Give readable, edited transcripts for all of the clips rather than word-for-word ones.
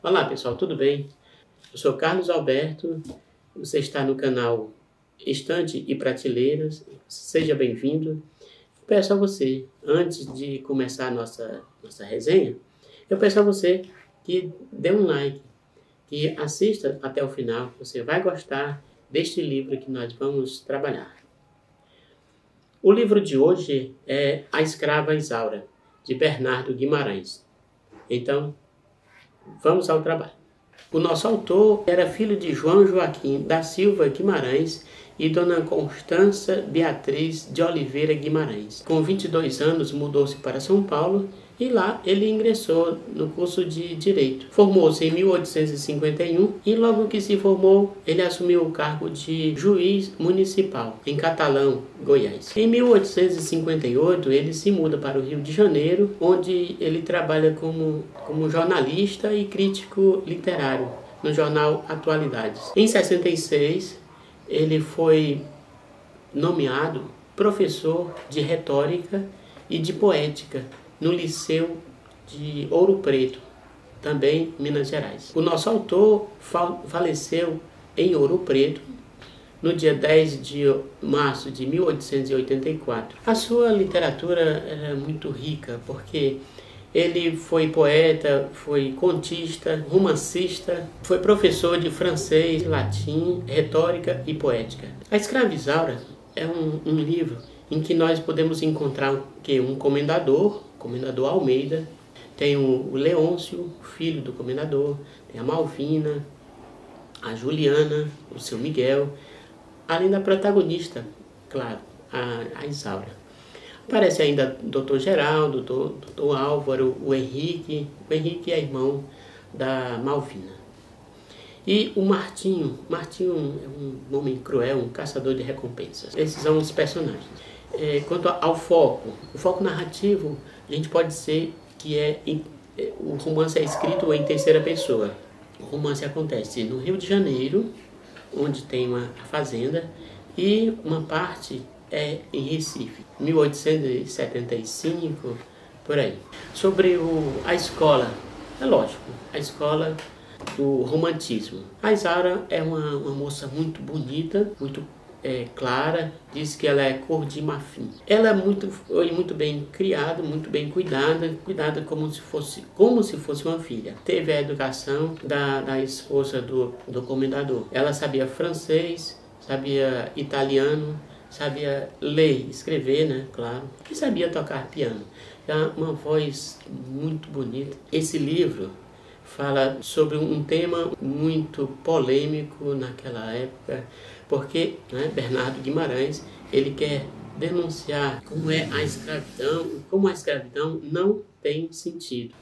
Olá pessoal, tudo bem? Eu sou Carlos Alberto, você está no canal Estante e Prateleiras, seja bem-vindo. Peço a você, antes de começar a nossa resenha, eu peço a você que dê um like, que assista até o final, você vai gostar deste livro que nós vamos trabalhar. O livro de hoje é A Escrava Isaura, de Bernardo Guimarães. Então, vamos ao trabalho. O nosso autor era filho de João Joaquim da Silva Guimarães e Dona Constança Beatriz de Oliveira Guimarães. Com 22 anos mudou-se para São Paulo e lá ele ingressou no curso de Direito. Formou-se em 1851 e logo que se formou ele assumiu o cargo de juiz municipal em Catalão, Goiás. Em 1858 ele se muda para o Rio de Janeiro, onde ele trabalha como jornalista e crítico literário no jornal Atualidades. Em 66 ele foi nomeado professor de retórica e de poética no Liceu de Ouro Preto, também Minas Gerais. O nosso autor faleceu em Ouro Preto no dia 10 de março de 1884. A sua literatura era muito rica, porque ele foi poeta, foi contista, romancista, foi professor de francês, latim, retórica e poética. A Escrava Isaura é um livro em que nós podemos encontrar um comendador Almeida, tem o Leôncio, filho do comendador, tem a Malvina, a Juliana, o seu Miguel, além da protagonista, claro, a Isaura. Aparece ainda o Dr. Geraldo, o Dr. Álvaro, o Henrique. O Henrique é irmão da Malvina. E o Martinho. Martinho é um homem cruel, um caçador de recompensas. Esses são os personagens. Quanto ao foco, o foco narrativo, a gente pode dizer que o romance é escrito em terceira pessoa. O romance acontece no Rio de Janeiro, onde tem uma fazenda, e uma parte é em Recife, 1875, por aí. Sobre a escola, é lógico, a escola do romantismo. A Isaura é uma moça muito bonita, muito clara, diz que ela é cor de marfim. Ela foi muito bem criada, muito bem cuidada como se fosse uma filha. Teve a educação da esposa do comendador. Ela sabia francês, sabia italiano, sabia ler, escrever, né, claro, e sabia tocar piano. Uma voz muito bonita. Esse livro fala sobre um tema muito polêmico naquela época, porque Bernardo Guimarães ele quer denunciar como a escravidão não tem sentido.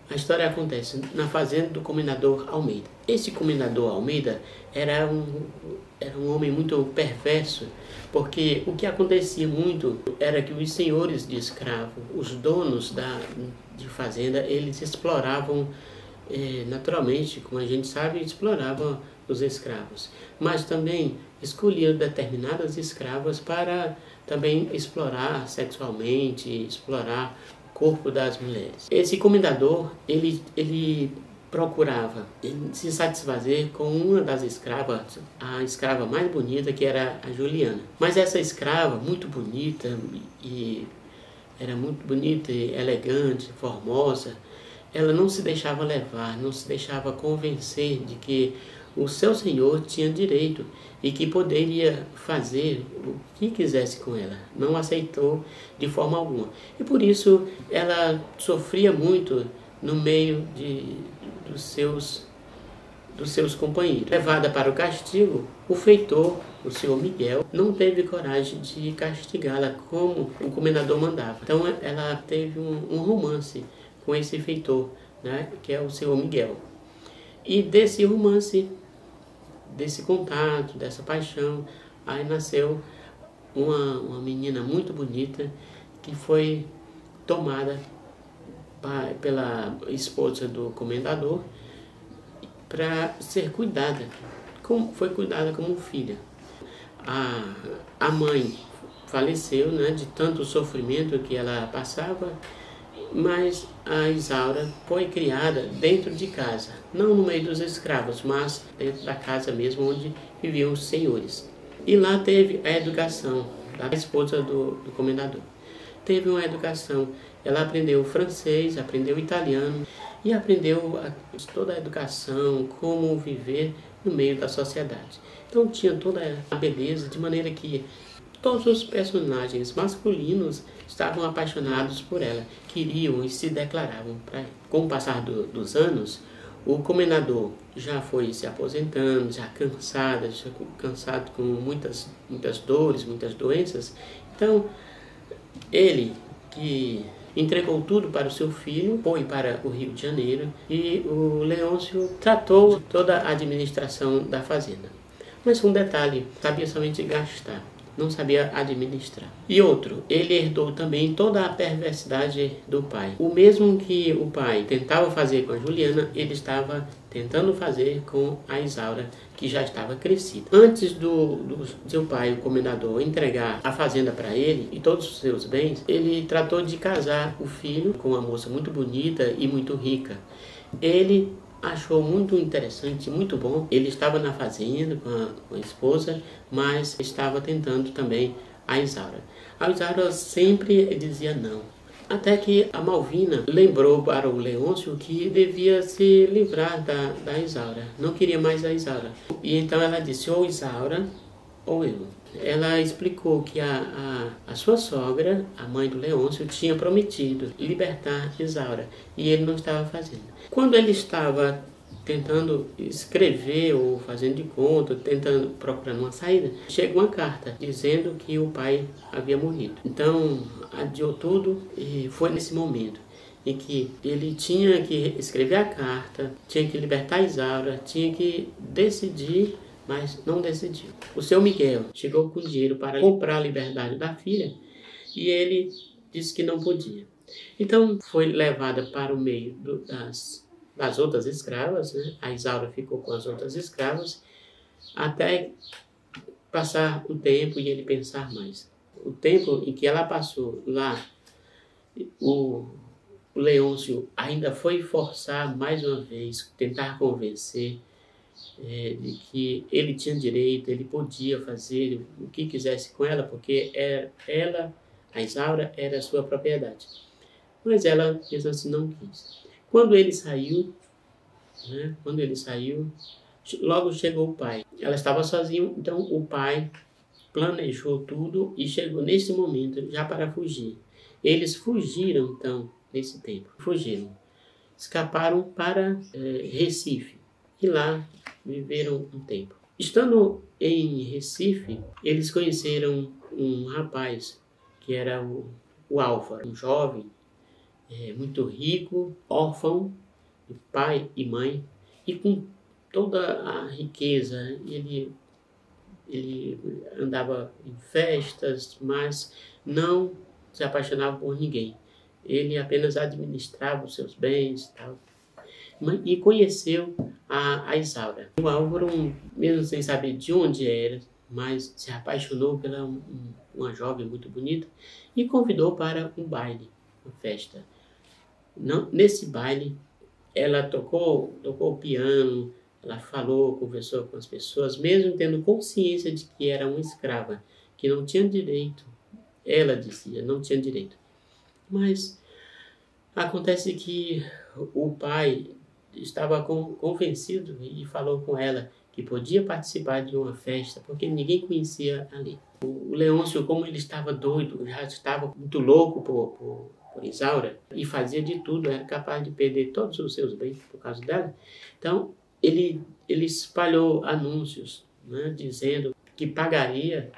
A história acontece na fazenda do comendador Almeida. Esse comendador Almeida era um homem muito perverso, porque o que acontecia muito era que os senhores de escravo, os donos de fazenda, eles exploravam, naturalmente, como a gente sabe, exploravam os escravos, mas também escolhiam determinadas escravas para também explorar sexualmente, explorar o corpo das mulheres. Esse comendador, ele procurava se satisfazer com uma das escravas, a escrava mais bonita, que era a Juliana. Mas essa escrava, muito bonita, e elegante, formosa, ela não se deixava levar, não se deixava convencer de que o seu senhor tinha direito e que poderia fazer o que quisesse com ela. Não aceitou de forma alguma. E por isso ela sofria muito no meio dos seus companheiros. Levada para o castigo, o feitor, o senhor Miguel, não teve coragem de castigá-la como o comendador mandava. Então ela teve um romance com esse feitor, né, que é o senhor Miguel. E desse romance, desse contato, dessa paixão, aí nasceu uma menina muito bonita que foi tomada pela esposa do comendador para ser cuidada, foi cuidada como filha. A mãe faleceu, né, de tanto sofrimento que ela passava, Mas a Isaura foi criada dentro de casa, não no meio dos escravos, mas dentro da casa mesmo onde viviam os senhores. E lá teve a educação da esposa do comendador. Teve uma educação, ela aprendeu francês, aprendeu italiano e aprendeu toda a educação, como viver no meio da sociedade. Então tinha toda a beleza, de maneira que todos os personagens masculinos estavam apaixonados por ela, queriam e se declaravam para ela. Com o passar dos anos, o comendador já foi se aposentando, já cansado com muitas dores, muitas doenças. Então, ele que entregou tudo para o seu filho, foi para o Rio de Janeiro e o Leôncio tratou toda a administração da fazenda. Mas um detalhe, sabia somente gastar, não sabia administrar. E outro, ele herdou também toda a perversidade do pai. O mesmo que o pai tentava fazer com a Juliana, ele estava tentando fazer com a Isaura, que já estava crescida. Antes do seu pai, o comendador, entregar a fazenda para ele e todos os seus bens, ele tratou de casar o filho com uma moça muito bonita e muito rica. Ele achou muito interessante, muito bom. Ele estava na fazenda com a esposa, mas estava tentando também a Isaura. A Isaura sempre dizia não. Até que a Malvina lembrou para o Leôncio que devia se livrar da Isaura. Não queria mais a Isaura. E então ela disse, ou Isaura ou eu. Ela explicou que a sua sogra, a mãe do Leôncio, tinha prometido libertar Isaura e ele não estava fazendo. Quando ele estava tentando escrever ou fazendo de conta, procurando uma saída, chega uma carta dizendo que o pai havia morrido. Então adiou tudo e foi nesse momento em que ele tinha que escrever a carta, tinha que libertar Isaura, tinha que decidir, mas não decidiu. O seu Miguel chegou com dinheiro para comprar a liberdade da filha e ele disse que não podia. Então foi levada para o meio das outras escravas, né? A Isaura ficou com as outras escravas até passar o tempo e ele pensar mais. O tempo em que ela passou lá, o Leôncio ainda foi forçar mais uma vez, tentar convencer de que ele tinha direito, ele podia fazer o que quisesse com ela, porque ela, a Isaura, era sua propriedade. Mas ela, mesmo assim, não quis. Quando ele saiu, logo chegou o pai. Ela estava sozinha, então o pai planejou tudo e chegou nesse momento já para fugir. Eles fugiram, então, nesse tempo. Fugiram. Escaparam para Recife e lá viveram um tempo. Estando em Recife, eles conheceram um rapaz que era o Álvaro, um jovem, muito rico, órfão, de pai e mãe, e com toda a riqueza. Ele andava em festas, mas não se apaixonava por ninguém. Ele apenas administrava os seus bens e tal. E conheceu a Isaura. O Álvaro, mesmo sem saber de onde era, mas se apaixonou pela uma jovem muito bonita e convidou para um baile, uma festa. Nesse baile, ela tocou piano, ela falou, conversou com as pessoas, mesmo tendo consciência de que era uma escrava, que não tinha direito. Ela dizia, não tinha direito. Mas acontece que o pai estava convencido e falou com ela que podia participar de uma festa, porque ninguém conhecia ali. O Leôncio, como ele estava doido, já estava muito louco por Isaura e fazia de tudo, era capaz de perder todos os seus bens por causa dela. Então, ele espalhou anúncios, né, dizendo que pagaria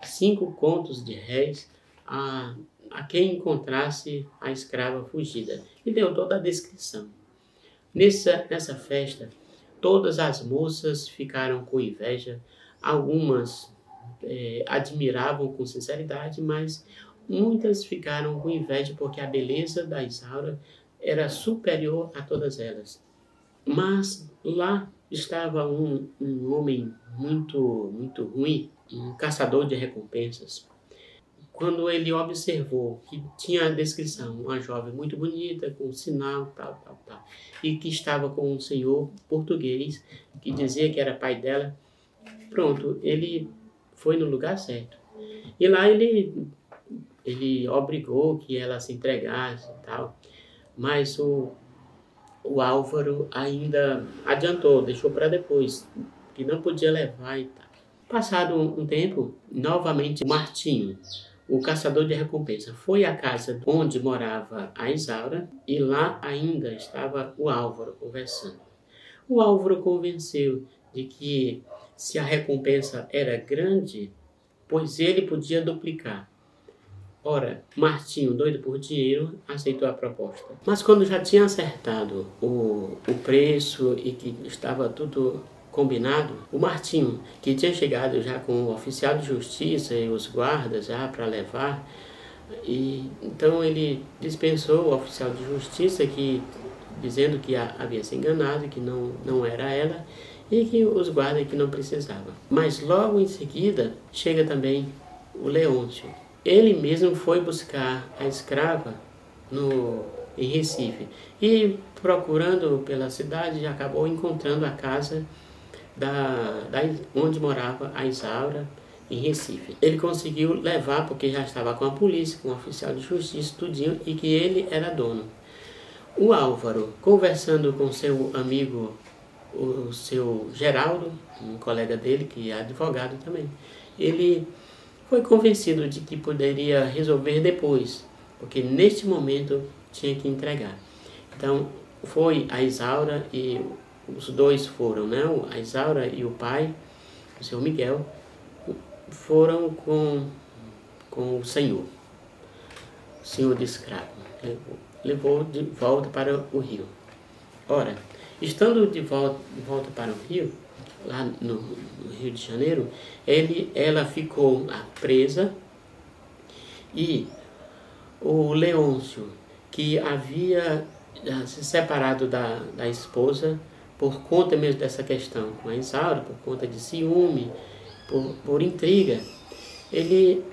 5 contos de réis a quem encontrasse a escrava fugida. E deu toda a descrição. Nessa festa, todas as moças ficaram com inveja, algumas admiravam com sinceridade, mas muitas ficaram com inveja porque a beleza da Isaura era superior a todas elas. Mas lá estava um homem muito, muito ruim, um caçador de recompensas. quando ele observou que tinha a descrição, uma jovem muito bonita, com sinal, tal, e que estava com um senhor português, que dizia que era pai dela, pronto, ele foi no lugar certo. E lá ele obrigou que ela se entregasse e tal, mas o Álvaro ainda adiantou, deixou para depois, que não podia levar e tal. Passado um tempo, novamente Martinho, o caçador de recompensa, foi à casa onde morava a Isaura e lá ainda estava o Álvaro conversando. O Álvaro convenceu de que se a recompensa era grande, pois ele podia duplicar. Ora, Martinho, doido por dinheiro, aceitou a proposta. Mas quando já tinha acertado o preço e que estava tudo combinado, o Martinho, que tinha chegado já com o oficial de justiça e os guardas já para levar, e então ele dispensou o oficial de justiça dizendo que havia se enganado, que não era ela e que os guardas que não precisavam. Mas logo em seguida chega também o Leôncio. Ele mesmo foi buscar a escrava em Recife e procurando pela cidade acabou encontrando a casa onde morava a Isaura em Recife. Ele conseguiu levar porque já estava com a polícia, com o oficial de justiça, tudinho, e que ele era dono. O Álvaro, conversando com seu amigo, o seu Geraldo, um colega dele que é advogado também, ele foi convencido de que poderia resolver depois, porque neste momento tinha que entregar. Então foi a Isaura e os dois foram, né? A Isaura e o pai, o seu Miguel, foram com o senhor de escravo. Levou de volta para o Rio. Ora, estando de volta para o Rio, lá no Rio de Janeiro, ela ficou presa e o Leôncio, que havia se separado da esposa por conta mesmo dessa questão com a Isaura, por conta de ciúme, por intriga, ele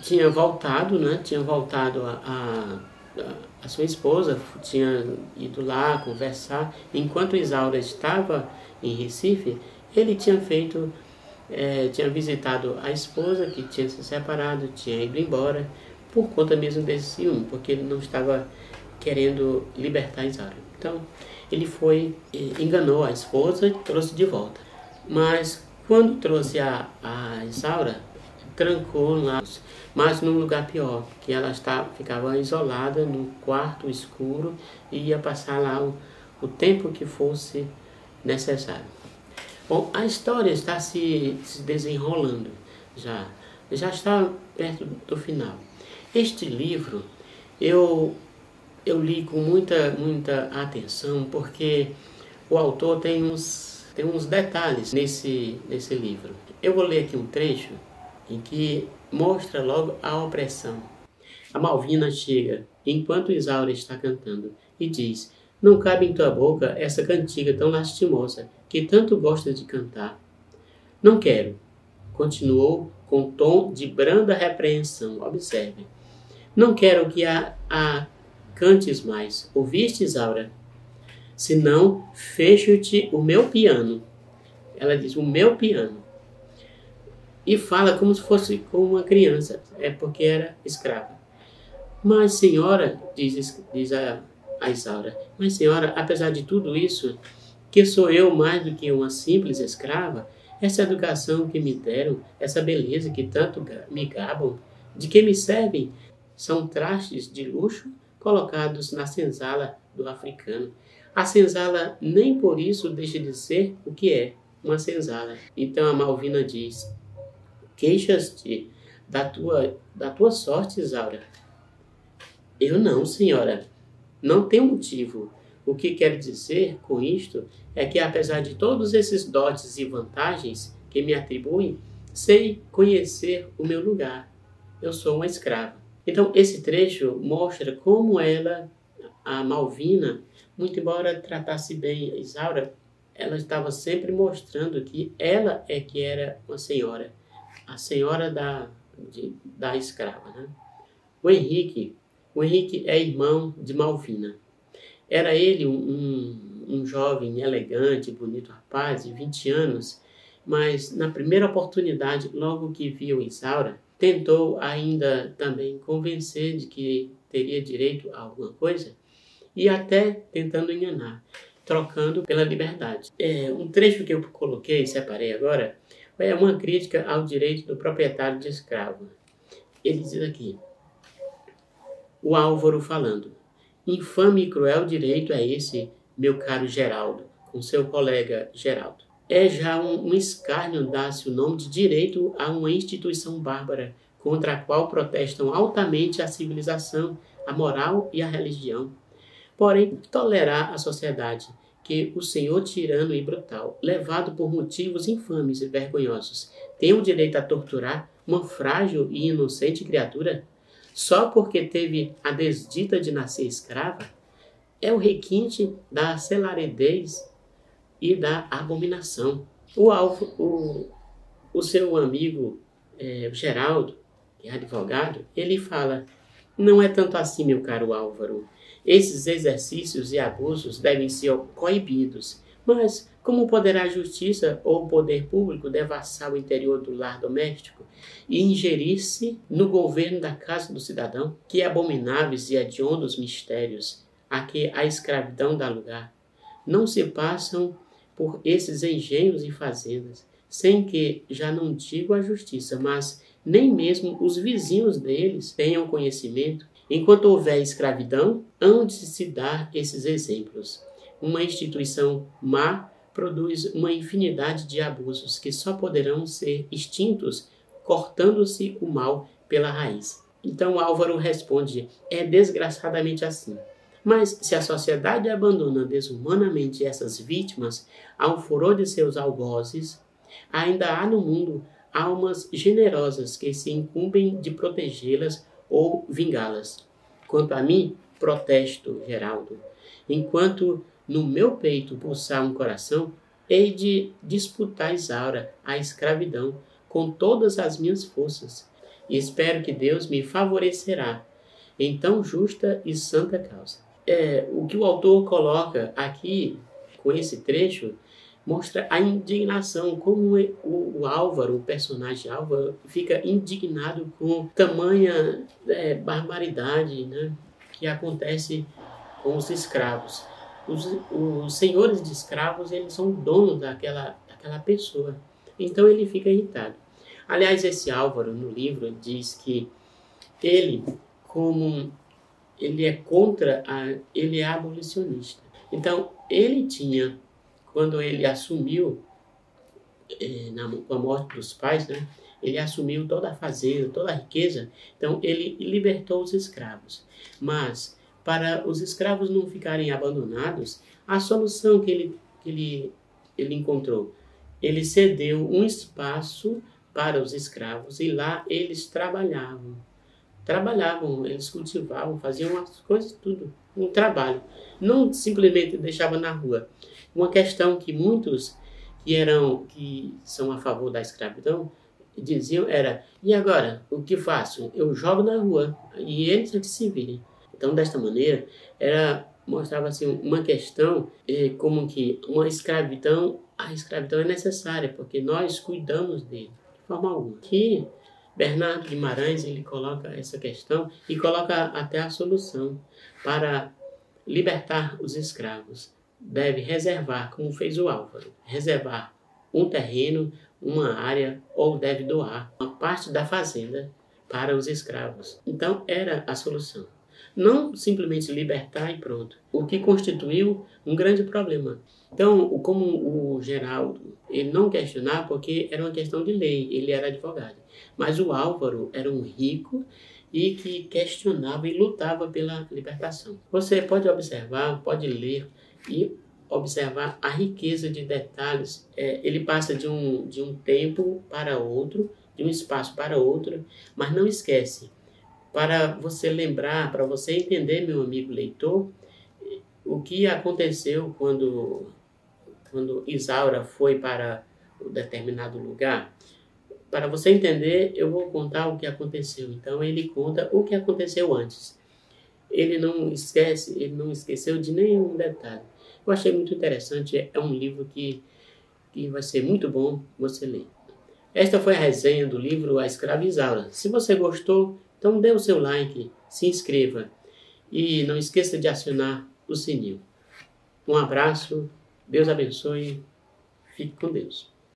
tinha voltado, né? Tinha voltado a sua esposa, tinha ido lá conversar. Enquanto Isaura estava em Recife, ele tinha tinha visitado a esposa que tinha se separado, tinha ido embora por conta mesmo desse ciúme, porque ele não estava querendo libertar Isaura. Então ele enganou a esposa e trouxe de volta. Mas quando trouxe a Isaura, trancou lá, mas num lugar pior, que ela ficava isolada num quarto escuro e ia passar lá o tempo que fosse necessário. Bom, a história está se desenrolando já está perto do final. Este livro eu li com muita atenção, porque o autor tem uns detalhes nesse livro. Eu vou ler aqui um trecho em que mostra logo a opressão. A Malvina chega, enquanto Isaura está cantando, e diz: "Não cabe em tua boca essa cantiga tão lastimosa, que tanto gostas de cantar." "Não quero," continuou com tom de branda repreensão. Observe. "Não quero que a cantes mais. Ouviste, Isaura? Senão, fecho-te o meu piano." Ela diz: "O meu piano." E fala como se fosse com uma criança, porque era escrava. "Mas, senhora," diz a Isaura, "mas, senhora, apesar de tudo isso, que sou eu mais do que uma simples escrava, essa educação que me deram, essa beleza que tanto me gabam, de que me servem? São trastes de luxo colocados na senzala do africano. A senzala nem por isso deixa de ser o que é, uma senzala." Então a Malvina diz: "Queixas-te da tua sorte, Isaura?" "Eu não, senhora. Não tenho motivo. O que quero dizer com isto é que, apesar de todos esses dotes e vantagens que me atribuem, sei conhecer o meu lugar. Eu sou uma escrava." Então, esse trecho mostra como a Malvina, muito embora tratasse bem a Isaura, ela estava sempre mostrando que ela que era uma senhora, a senhora da escrava, né? O Henrique é irmão de Malvina. Era ele um jovem elegante, bonito rapaz de 20 anos, mas na primeira oportunidade, logo que viu Isaura, tentou ainda também convencer de que teria direito a alguma coisa e até tentando enganar, trocando pela liberdade. Um trecho que eu coloquei e separei agora é uma crítica ao direito do proprietário de escravo. Ele diz aqui, o Álvaro falando, infame e cruel direito é esse, meu caro Geraldo, com seu colega Geraldo. É já um escárnio dar-se o nome de direito a uma instituição bárbara, contra a qual protestam altamente a civilização, a moral e a religião. Porém, tolerar a sociedade que o senhor tirano e brutal, levado por motivos infames e vergonhosos, tem o direito a torturar uma frágil e inocente criatura, só porque teve a desdita de nascer escrava, é o requinte da celaridez e da abominação. O seu amigo Geraldo, que é advogado, ele fala, não é tanto assim, meu caro Álvaro. Esses exercícios e abusos devem ser coibidos, mas como poderá a justiça ou o poder público devassar o interior do lar doméstico e ingerir-se no governo da casa do cidadão? Que abomináveis e hediondos mistérios a que a escravidão dá lugar não se passam por esses engenhos e fazendas, sem que, já não digo a justiça, mas nem mesmo os vizinhos deles tenham conhecimento. Enquanto houver escravidão, hão de se dar esses exemplos. Uma instituição má produz uma infinidade de abusos que só poderão ser extintos cortando-se o mal pela raiz. Então Álvaro responde, é desgraçadamente assim. Mas se a sociedade abandona desumanamente essas vítimas ao furor de seus algozes, ainda há no mundo almas generosas que se incumbem de protegê-las ou vingá-las. Quanto a mim, protesto, Geraldo, enquanto no meu peito pulsar um coração, hei de disputar Isaura, a escravidão, com todas as minhas forças, e espero que Deus me favorecerá em tão justa e santa causa. O que o autor coloca aqui, com esse trecho, mostra a indignação, como o Álvaro, o personagem Álvaro, fica indignado com tamanha barbaridade, né, que acontece com os escravos. Os senhores de escravos, eles são donos daquela pessoa. Então ele fica irritado. Aliás, esse Álvaro, no livro, diz que ele, como ele é ele é abolicionista. Então, ele tinha, quando ele assumiu, com a morte dos pais, né, ele assumiu toda a fazenda, toda a riqueza, então ele libertou os escravos. Mas, para os escravos não ficarem abandonados, a solução que ele encontrou, ele cedeu um espaço para os escravos e lá eles trabalhavam, eles cultivavam, faziam as coisas, tudo, um trabalho. Não simplesmente deixavam na rua. Uma questão que muitos que são a favor da escravidão diziam era, e agora, o que faço? Eu jogo na rua e eles é que se virem. Então, desta maneira, mostrava assim, uma questão como que a escravidão é necessária, porque nós cuidamos dele, de forma alguma. Que Bernardo Guimarães, ele coloca essa questão e coloca até a solução para libertar os escravos. Deve reservar, como fez o Álvaro, reservar um terreno, uma área, ou deve doar uma parte da fazenda para os escravos. Então, era a solução. Não simplesmente libertar e pronto. O que constituiu um grande problema. Então, como o Geraldo, ele não questionava porque era uma questão de lei, ele era advogado. Mas o Álvaro era um rico e que questionava e lutava pela libertação. Você pode observar, pode ler e observar a riqueza de detalhes. Ele passa de um tempo para outro, de um espaço para outro, mas não esquece. Para você lembrar, para você entender, meu amigo leitor, o que aconteceu quando Isaura foi para um determinado lugar. para você entender, eu vou contar o que aconteceu. Então, ele conta o que aconteceu antes. Ele não esqueceu de nenhum detalhe. Eu achei muito interessante, é um livro que vai ser muito bom você ler. Esta foi a resenha do livro A Escrava Isaura. Se você gostou, então dê o seu like, se inscreva e não esqueça de acionar o sininho. Um abraço, Deus abençoe, fique com Deus.